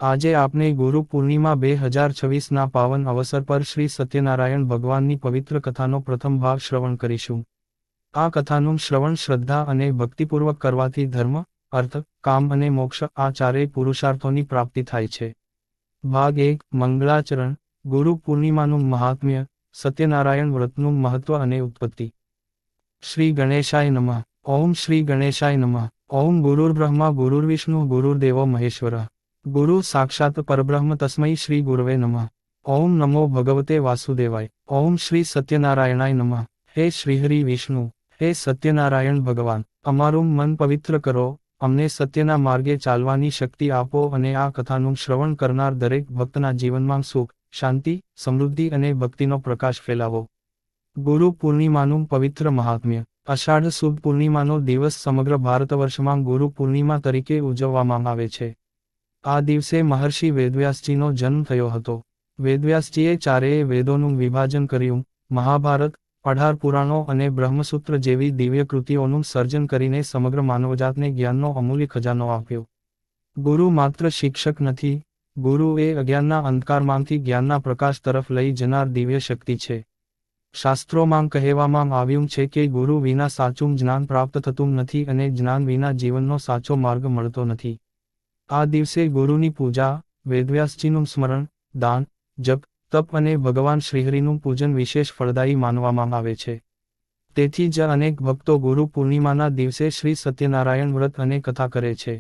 આજે આપણે ગુરુ પૂર્ણિમા 2026ના પાવન અવસર પર શ્રી સત્યનારાયણ ભગવાનની પવિત્ર કથાનો પ્રથમ ભાગ શ્રવણ કરીશું. આ કથાનું શ્રવણ શ્રદ્ધા અને ભક્તિપૂર્વક કરવાથી ધર્મ, અર્થ, કામ અને મોક્ષ આ ચારેય પુરુષાર્થોની પ્રાપ્તિ થાય છે. ભાગ 1 મંગળાચરણ, ગુરુ પૂર્ણિમાનું મહાત્મ્ય, સત્યનારાયણ વ્રતનું મહત્વ અને ઉત્પત્તિ. શ્રી ગણેશાય નમઃ. ઓમ શ્રી ગણેશાય નમઃ. ઓમ ગુરુર્બ્રહ્મા ગુરુર્વિષ્ણુ ગુરુર્દેવો મહેશ્વરઃ. ગુરુ સાક્ષાત પરબ્રહ્મ તસ્મૈ શ્રી ગુરવે નમઃ. ઓમ નમો ભગવતે વાસુદેવાય. ઓમ શ્રી સત્યનારાયણાય નમઃ. હે શ્રીહરિ વિષ્ણુ, હે સત્યનારાયણ ભગવાન, અમારું મન પવિત્ર કરો, અમને સત્યના માર્ગે ચાલવાની શક્તિ આપો અને આ કથાનું શ્રવણ કરનાર દરેક ભક્તના જીવનમાં સુખ, શાંતિ, સમૃદ્ધિ અને ભક્તિનો પ્રકાશ ફેલાવો. ગુરુ પૂર્ણિમાનું પવિત્ર મહાત્મ્ય. અષાઢ સુદ પૂર્ણિમાનો દિવસ સમગ્ર ભારતવર્ષમાં ગુરુ પૂર્ણિમા તરીકે ઉજવવામાં આવે છે. આ દિવસે મહર્ષિ વેદવ્યાસજીનો જન્મ થયો હતો. વેદવ્યાસજીએ ચારેય વેદોનું વિભાજન કર્યું, મહાભારત, 18 પુરાણો અને બ્રહ્મસૂત્ર જેવી દિવ્ય કૃતિઓનું સર્જન કરીને સમગ્ર માનવજાતને જ્ઞાનનો અમૂલ્ય ખજાનો આપ્યો. ગુરુ માત્ર શિક્ષક નથી, ગુરુ એ અજ્ઞાનના અંધકારમાંથી જ્ઞાનના પ્રકાશ તરફ લઈ જનાર દિવ્ય શક્તિ છે. શાસ્ત્રોમાં કહેવામાં આવ્યું છે કે ગુરુ વિના સાચું જ્ઞાન પ્રાપ્ત થતું નથી અને જ્ઞાન વિના જીવનનો સાચો માર્ગ મળતો નથી. આ દિવસે ગુરુની પૂજા, વેદવ્યાસજીનું સ્મરણ, દાન, જપ, તપ અને ભગવાન શ્રીહરિનું પૂજન વિશેષ ફળદાયી માનવામાં આવે છે. તેથી જ અનેક ભક્તો ગુરુ પૂર્ણિમાના દિવસે શ્રી સત્યનારાયણ વ્રત અને કથા કરે છે.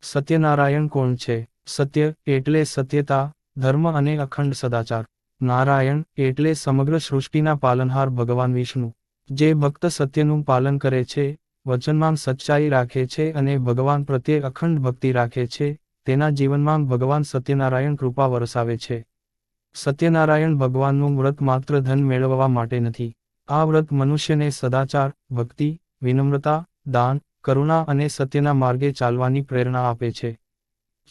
સત્યનારાયણ કોણ છે? સત્ય એટલે સત્યતા, ધર્મ અને અખંડ સદાચાર. નારાયણ એટલે સમગ્ર સૃષ્ટિના પાલનહાર ભગવાન વિષ્ણુ. જે ભક્ત સત્યનું પાલન કરે છે, વચનમાં સચ્ચાઈ રાખે છે અને ભગવાન પ્રત્યે અખંડ ભક્તિ રાખે છે, તેના જીવનમાં ભગવાન સત્યનારાયણ કૃપા વરસાવે છે. સત્યનારાયણ ભગવાનનું વ્રત માત્ર ધન મેળવવા માટે નથી. આ વ્રત મનુષ્યને સદાચાર, ભક્તિ, વિનમ્રતા, દાન, કરુણા અને સત્યના માર્ગે ચાલવાની પ્રેરણા આપે છે.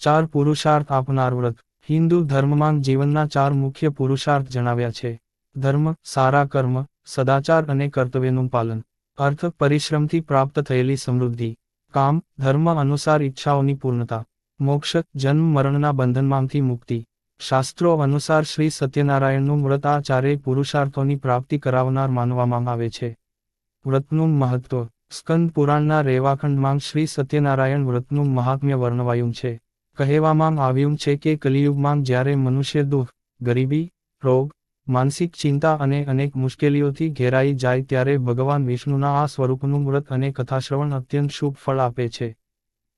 4 પુરુષાર્થ આપનાર વ્રત. હિન્દુ ધર્મમાં જીવનના 4 મુખ્ય પુરુષાર્થ જણાવ્યા છે. ધર્મ, સારા કર્મ, સદાચાર અને કર્તવ્યનું પાલન. અર્થ, પરિશ્રમથી પ્રાપ્ત થયેલી સમૃદ્ધિ. કામ, ધર્મ અનુસાર ઈચ્છાઓની પૂર્ણતા. મોક્ષ, જન્મ મરણના બંધનમાંથી મુક્તિ. શાસ્ત્રો અનુસાર શ્રી સત્યનારાયણનું વ્રત આ ચારેય પુરુષાર્થોની પ્રાપ્તિ કરાવનાર માનવામાં આવે છે. વ્રતનું મહત્વ. સ્કંદ પુરાણના રેવાખંડમાં શ્રી સત્યનારાયણ વ્રતનું મહાત્મ્ય વર્ણવાયું છે. કહેવામાં આવ્યું છે કે કલિયુગમાં જ્યારે મનુષ્ય દુઃખ, ગરીબી, રોગ, માનસિક ચિંતા અને અનેક મુશ્કેલીઓથી ઘેરાઈ જાય ત્યારે ભગવાન વિષ્ણુના આ સ્વરૂપનું વ્રત અને કથાશ્રવણ અત્યંત શુભ ફળ આપે છે.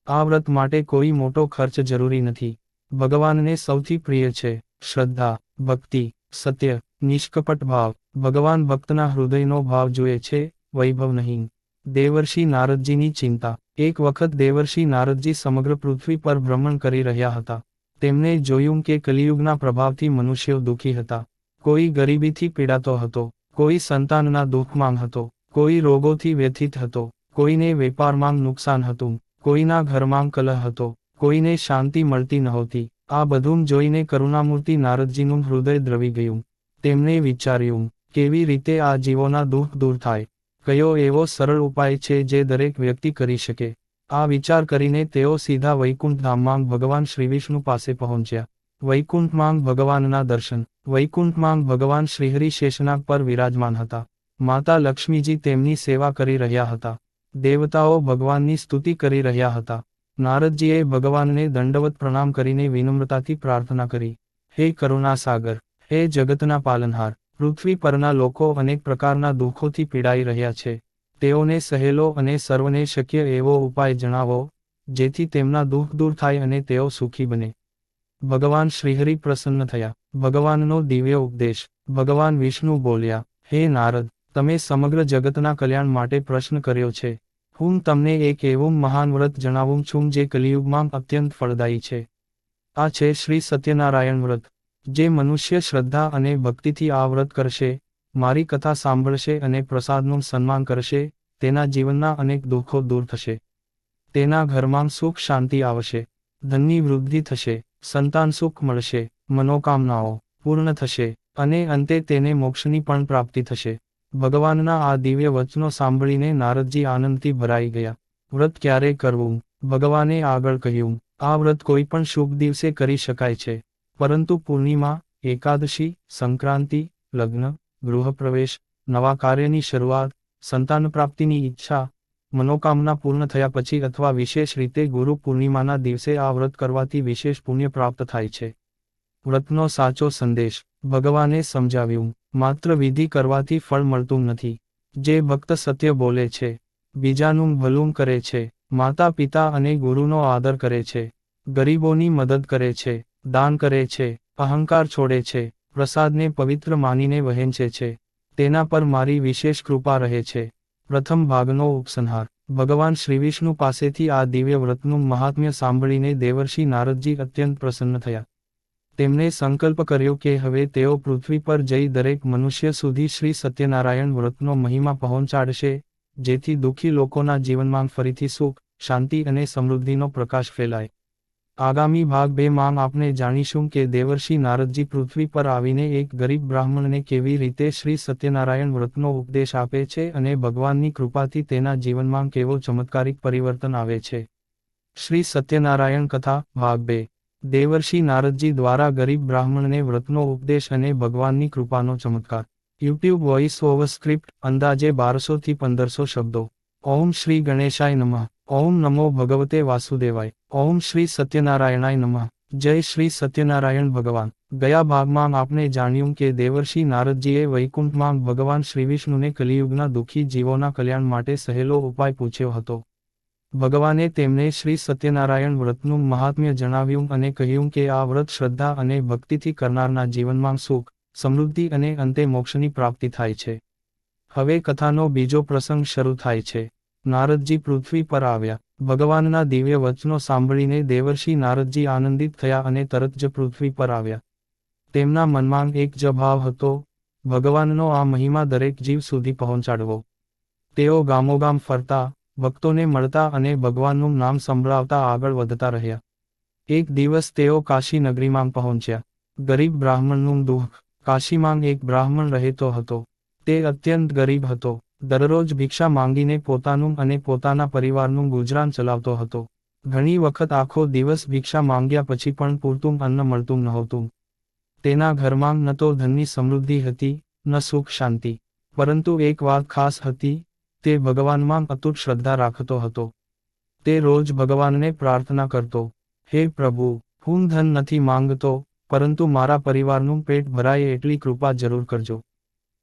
આ વ્રત માટે કોઈ મોટો ખર્ચ જરૂરી નથી. ભગવાનને સૌથી પ્રિય છે શ્રદ્ધા, ભક્તિ, સત્ય, નિષ્કપટ ભાવ. ભગવાન ભક્તના હૃદયનો ભાવ જુએ છે, વૈભવ નહીં. દેવર્ષિ નારદજીની ચિંતા. એક વખત દેવર્ષિ નારદજી સમગ્ર પૃથ્વી પર ભ્રમણ કરી રહ્યા હતા. તેમને જોયું કે કલિયુગના પ્રભાવથી મનુષ્યો દુઃખી હતા. કોઈ ગરીબીથી પીડાતો હતો, કોઈ સંતાનના દુઃખમાં હતો, કોઈ રોગોથી વ્યથિત હતો, કોઈને વેપારમાં નુકસાન હતું, કોઈના ઘરમાં કલહ હતો, કોઈને શાંતિ મળતી નહોતી. આ બધું જોઈને કરુણામૂર્તિ નારદજીનું હૃદય દ્રવી ગયું. તેમણે વિચાર્યું, કેવી રીતે આ જીવોના દુઃખ દૂર થાય? કયો એવો સરળ ઉપાય છે જે દરેક વ્યક્તિ કરી શકે? આ વિચાર કરીને તેઓ સીધા વૈકુંઠ ધામમાં ભગવાન શ્રીવિષ્ણુ પાસે પહોંચ્યા. વૈકુંઠમાં ભગવાનના દર્શન. વૈકુંઠમાં ભગવાન શ્રીહરિ શેષનાગ પર વિરાજમાન હતા. માતા લક્ષ્મીજી તેમની સેવા કરી રહ્યા હતા. દેવતાઓ ભગવાનની સ્તુતિ કરી રહ્યા હતા. નારદજીએ ભગવાનને દંડવત પ્રણામ કરીને વિનમ્રતાથી પ્રાર્થના કરી. હે કરુણાસાગર, હે જગતના પાલનહાર, પૃથ્વી પરના લોકો અનેક પ્રકારના દુઃખોથી પીડાઈ રહ્યા છે. તેઓને સહેલો અને સર્વને શક્ય એવો ઉપાય જણાવો, જેથી તેમના દુઃખ દૂર થાય અને તેઓ સુખી બને. ભગવાન શ્રીહરિ પ્રસન્ન થયા. ભગવાનનો દિવ્ય ઉપદેશ. ભગવાન વિષ્ણુ બોલ્યા, હે નારદ, તમે સમગ્ર જગતના કલ્યાણ માટે પ્રશ્ન કર્યો છે. હું તમને એક એવું મહાન વ્રત જણાવું છું જે કલિયુગમાં અત્યંત ફળદાયી છે. આ છે શ્રી સત્યનારાયણ વ્રત. જે મનુષ્ય શ્રદ્ધા અને ભક્તિથી આ વ્રત કરશે, મારી કથા સાંભળશે અને પ્રસાદનું સન્માન કરશે, તેના જીવનના અનેક દુઃખો દૂર થશે. તેના ઘરમાં સુખ શાંતિ આવશે, ધનની વૃદ્ધિ થશે, સંતાન સુખ મળશે, મનોકામનાઓ પૂર્ણ થશે અને અંતે તેને મોક્ષની પણ પ્રાપ્તિ થશે. ભગવાનના આ દિવ્ય વચનો સાંભળીને નારદજી આનંદથી ભરાઈ ગયા. વ્રત ક્યારે કરવું? ભગવાને આગળ કહ્યું, આ વ્રત કોઈ પણ શુભ દિવસે કરી શકાય છે, પરંતુ પૂર્ણિમા, એકાદશી, સંક્રાંતિ, લગ્ન, ગૃહપ્રવેશ, નવા કાર્યની શરૂઆત, સંતાન પ્રાપ્તિની ઈચ્છા, મનોકામના પૂર્ણ થયા પછી અથવા વિશેષ રીતે ગુરુ પૂર્ણિમાના દિવસે આ વ્રત કરવાથી વિશેષ પુણ્ય પ્રાપ્ત થાય છે. વ્રતનો સાચો સંદેશ. ભગવાને સમજાવ્યું, માત્ર વિધિ કરવાથી ફળ મળતું નથી. જે ભક્ત સત્ય બોલે છે, બીજાનું ભલું કરે છે, માતા પિતા અને ગુરુનો આદર કરે છે, ગરીબોની મદદ કરે છે, દાન કરે છે, અહંકાર છોડે છે, પ્રસાદને પવિત્ર માનીને વહેંચે છે, તેના પર મારી વિશેષ કૃપા રહે છે. પ્રથમ ભાગનો ઉપસંહાર. ભગવાન શ્રીવિષ્ણુ પાસેથી આ દિવ્ય વ્રતનું મહાત્મ્ય સાંભળીને દેવર્ષિ નારદજી અત્યંત પ્રસન્ન થયા. તેમણે સંકલ્પ કર્યો કે હવે તેઓ પૃથ્વી પર જઈ દરેક મનુષ્ય સુધી શ્રી સત્યનારાયણ વ્રતનો મહિમા પહોંચાડશે, જેથી દુઃખી લોકોના જીવનમાં ફરીથી સુખ, શાંતિ અને સમૃદ્ધિનો પ્રકાશ ફેલાય. આગામી ભાગ 2 માં આપણે જાણીશું કે દેવર્ષિ નારદજી પૃથ્વી પર આવીને એક ગરીબ બ્રાહ્મણને કેવી રીતે શ્રી સત્યનારાયણ વ્રતનો ઉપદેશ આપે છે અને ભગવાનની કૃપાથી તેના જીવનમાં કેવો ચમત્કારિક પરિવર્તન આવે છે. શ્રી સત્યનારાયણ કથા, ભાગ 2. દેવર્ષિ નારદજી દ્વારા ગરીબ બ્રાહ્મણને વ્રતનો ઉપદેશ અને ભગવાનની કૃપાનો ચમત્કાર. યુટ્યુબ વોઇસ ઓવર સ્ક્રિપ્ટ, અંદાજે 1200 થી 1500 શબ્દો. ઓમ શ્રી ગણેશાય નમઃ. ઓમ નમો ભગવતે વાસુદેવાય. ઓમ શ્રી સત્યનારાયણાય નમઃ. જય શ્રી સત્યનારાયણ ભગવાન. ગયા ભાગમાં આપણે જાણ્યું કે દેવર્ષિ નારદજીએ વૈકુંઠમાં ભગવાન શ્રીવિષ્ણુને કલિયુગના દુઃખી જીવોના કલ્યાણ માટે સહેલો ઉપાય પૂછ્યો હતો. ભગવાને તેમને શ્રી સત્યનારાયણ વ્રતનું મહાત્મ્ય જણાવ્યું અને કહ્યું કે આ વ્રત શ્રદ્ધા અને ભક્તિથી કરનારના જીવનમાં સુખ, સમૃદ્ધિ અને અંતે મોક્ષની પ્રાપ્તિ થાય છે. હવે કથાનો બીજો પ્રસંગ શરૂ થાય છે. નારદજી પૃથ્વી પર આવ્યા. ભગવાનના દિવ્ય વચનો સાંભળીને દેવર્ષિ નારદજી આનંદિત થયા અને તરત જ પૃથ્વી પર આવ્યા. તેમના મનમાં એક જ ભાવ હતો, ભગવાનનો આ મહિમા દરેક જીવ સુધી પહોંચાડવો. તેઓ ગામોગામ ફરતા, ભક્તોને મળતા અને ભગવાનનું નામ સંભળાવતા આગળ વધતા રહ્યા. એક દિવસ તેઓ કાશી નગરીમાં પહોંચ્યા. ગરીબ બ્રાહ્મણનું દુઃખ. કાશીમાં એક બ્રાહ્મણ રહેતો હતો. તે અત્યંત ગરીબ હતો. દરરોજ ભિક્ષા માંગીને પોતાનું અને પોતાના પરિવારનું ગુજરાન ચલાવતો હતો. ઘણી વખત આખો દિવસ ભિક્ષા માંગ્યા પછી પણ પૂરતું અન્ન મળતું નહોતું. તેના ઘરમાં ન તો ધનની સમૃદ્ધિ હતી, ન સુખ શાંતિ. પરંતુ એક વાત ખાસ હતી, તે ભગવાનમાં અતૂટ શ્રદ્ધા રાખતો હતો. તે રોજ ભગવાનને પ્રાર્થના કરતો, હે પ્રભુ, હું ધન નથી માંગતો, પરંતુ મારા પરિવારનું પેટ ભરાય એટલી કૃપા જરૂર કરજો.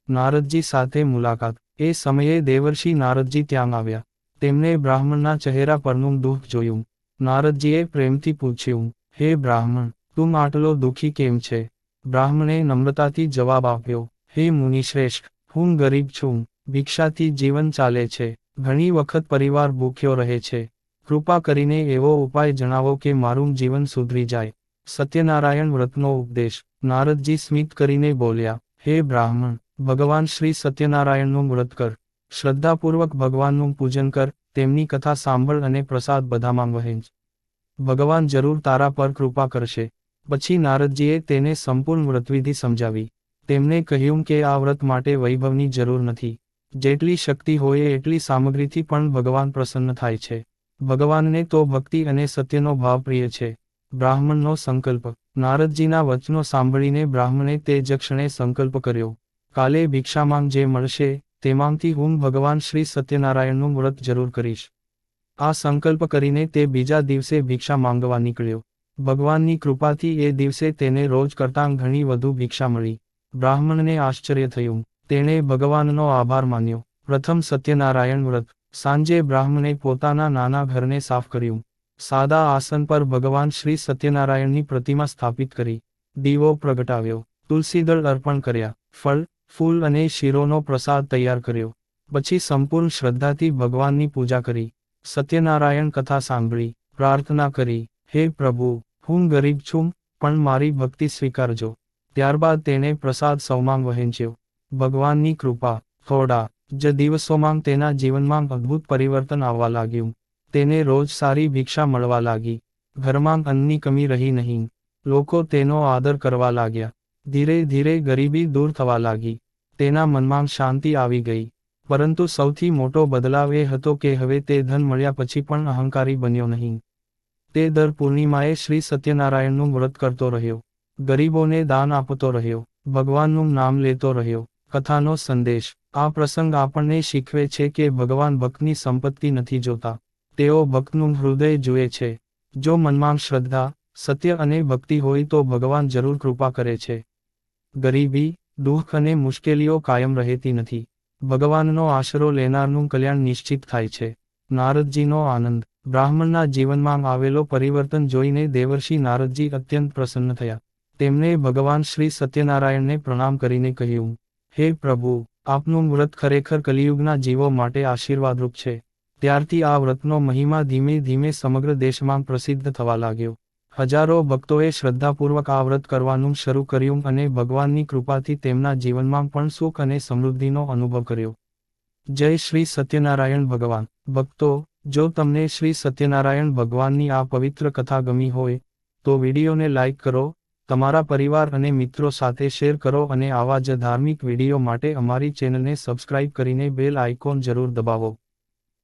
નારદજી સાથે મુલાકાત. એ સમયે દેવર્ષિ નારદજી ત્યાં આવ્યા. તેમણે બ્રાહ્મણના ચહેરા પરનું દુઃખ જોયું. નારદજીએ પ્રેમથી પૂછ્યું, હે બ્રાહ્મણ, તું આટલો દુઃખી કેમ છે? બ્રાહ્મણે નમ્રતાથી જવાબ આપ્યો, હે મુનિશ્રેષ્ઠ, હું ગરીબ છું, ભિક્ષાથી જીવન ચાલે છે, ઘણી વખત પરિવાર ભૂખ્યો રહે છે. કૃપા કરીને એવો ઉપાય જણાવો કે મારું જીવન સુધરી જાય. સત્યનારાયણ વ્રતનો ઉપદેશ. નારદજી સ્મિત કરીને બોલ્યા, હે બ્રાહ્મણ, ભગવાન શ્રી સત્યનારાયણનું વ્રત કર. શ્રદ્ધાપૂર્વક ભગવાનનું પૂજન કર, તેમની કથા સાંભળ અને પ્રસાદ બધામાં વહેંચ. ભગવાન જરૂર તારા પર કૃપા કરશે. પછી નારદજીએ તેને સંપૂર્ણ વ્રતવિધિ સમજાવી. તેમણે કહ્યું કે આ વ્રત માટે વૈભવની જરૂર નથી. જેટલી શક્તિ હોય એટલી સામગ્રીથી પણ ભગવાન પ્રસન્ન થાય છે. ભગવાનને તો ભક્તિ અને સત્યનો ભાવ પ્રિય છે. બ્રાહ્મણનો સંકલ્પ. નારદજીના વચનો સાંભળીને બ્રાહ્મણે તે જ ક્ષણે સંકલ્પ કર્યો. કાલે ભિક્ષામાં જે મળશે, તેમાંથી હું ભગવાન શ્રી સત્યનારાયણનું વ્રત જરૂર કરીશ. આ સંકલ્પ કરીને તે બીજા દિવસે ભિક્ષા માંગવા નીકળ્યો. ભગવાનની કૃપાથી એ દિવસે તેને રોજ કરતાં ઘણી વધુ ભિક્ષા મળી. બ્રાહ્મણને આશ્ચર્ય થયું. તેણે ભગવાનનો આભાર માન્યો. પ્રથમ સત્યનારાયણ વ્રત. સાંજે બ્રાહ્મણે પોતાના નાના ઘરને સાફ કર્યું. સાદા આસન પર ભગવાન શ્રી સત્યનારાયણની પ્રતિમા સ્થાપિત કરી. દીવો પ્રગટાવ્યો. તુલસીદળ અર્પણ કર્યા. ફળ, ફૂલ અને શીરોનો પ્રસાદ તૈયાર કર્યો. પછી સંપૂર્ણ શ્રદ્ધાથી ભગવાનની પૂજા કરી. સત્યનારાયણ કથા સાંભળી. પ્રાર્થના કરી, હે પ્રભુ, હું ગરીબ છું, પણ મારી ભક્તિ સ્વીકારજો. ત્યારબાદ તેણે પ્રસાદ સૌમાં વહેંચ્યો. ભગવાનની કૃપા. થોડા જ દિવસોમાં તેના જીવનમાં અદ્ભુત પરિવર્તન આવવા લાગ્યું. તેને રોજ સારી ભિક્ષા મળવા લાગી. ઘરમાં અન્નની કમી રહી નહીં. લોકો તેનો આદર કરવા લાગ્યા. ધીરે ધીરે ગરીબી દૂર થવા લાગી. તેના મનમાં શાંતિ આવી ગઈ. પરંતુ સૌથી મોટો બદલાવ એ હતો કે હવે તે ધન મળ્યા પછી પણ અહંકારી બન્યો નહીં. તે દર પૂર્ણિમાએ શ્રી સત્યનારાયણનું વ્રત કરતો રહ્યો, ગરીબોને દાન આપતો રહ્યો, ભગવાનનું નામ લેતો રહ્યો. કથાનો સંદેશ: આ પ્રસંગ આપણને શીખવે છે કે ભગવાન ભક્તની સંપત્તિ નથી જોતા, તેઓ ભક્તનું હૃદય જુએ છે. જો મનમાં શ્રદ્ધા, સત્ય અને ભક્તિ હોય તો ભગવાન જરૂર કૃપા કરે છે. ગરીબી, દુઃખ અને મુશ્કેલીઓ કાયમ રહેતી નથી. ભગવાનનો આશરો લેનારનું કલ્યાણ નિશ્ચિત થાય છે. નારદજીનો આનંદ: બ્રાહ્મણના જીવનમાં આવેલો પરિવર્તન જોઈને દેવર્ષિ નારદજી અત્યંત પ્રસન્ન થયા. તેમણે ભગવાન શ્રી સત્યનારાયણને પ્રણામ કરીને કહ્યું, હે પ્રભુ, આપનું વ્રત ખરેખર કલિયુગના જીવો માટે આશીર્વાદરૂપ છે. ત્યારથી આ વ્રતનો મહિમા ધીમે ધીમે સમગ્ર દેશમાં પ્રસિદ્ધ થવા લાગ્યો. હજારો ભક્તોએ શ્રદ્ધાપૂર્વક આ વ્રત કરવાનું શરૂ કર્યું અને ભગવાનની કૃપાથી તેમના જીવનમાં પણ સુખ અને સમૃદ્ધિનો અનુભવ કર્યો. જય શ્રી સત્યનારાયણ ભગવાન. ભક્તો, જો તમને શ્રી સત્યનારાયણ ભગવાનની આ પવિત્ર કથા ગમી હોય, તો વિડીયોને લાઇક કરો, તમારા પરિવાર અને મિત્રો સાથે શેર કરો અને આવા જ ધાર્મિક વિડીયો માટે અમારી ચેનલને સબસ્ક્રાઇબ કરીને બેલ આઇકોન જરૂર દબાવો.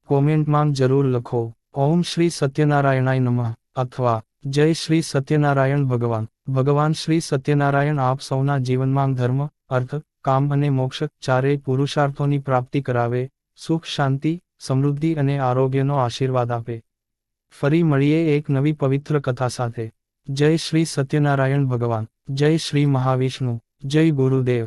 કોમેન્ટમાં જરૂર લખો, ઓમ શ્રી સત્યનારાયણાય નમઃ અથવા જય શ્રી સત્યનારાયણ ભગવાન. ભગવાન શ્રી સત્યનારાયણ આપ સૌના જીવનમાં ધર્મ, અર્થ, કામ અને મોક્ષ ચારેય પુરુષાર્થોની પ્રાપ્તિ કરાવે, સુખ, શાંતિ, સમૃદ્ધિ અને આરોગ્યનો આશીર્વાદ આપે. ફરી મળીએ એક નવી પવિત્ર કથા સાથે. જય શ્રી સત્યનારાયણ ભગવાન. જય શ્રી મહાવિષ્ણુ. જય ગુરુદેવ.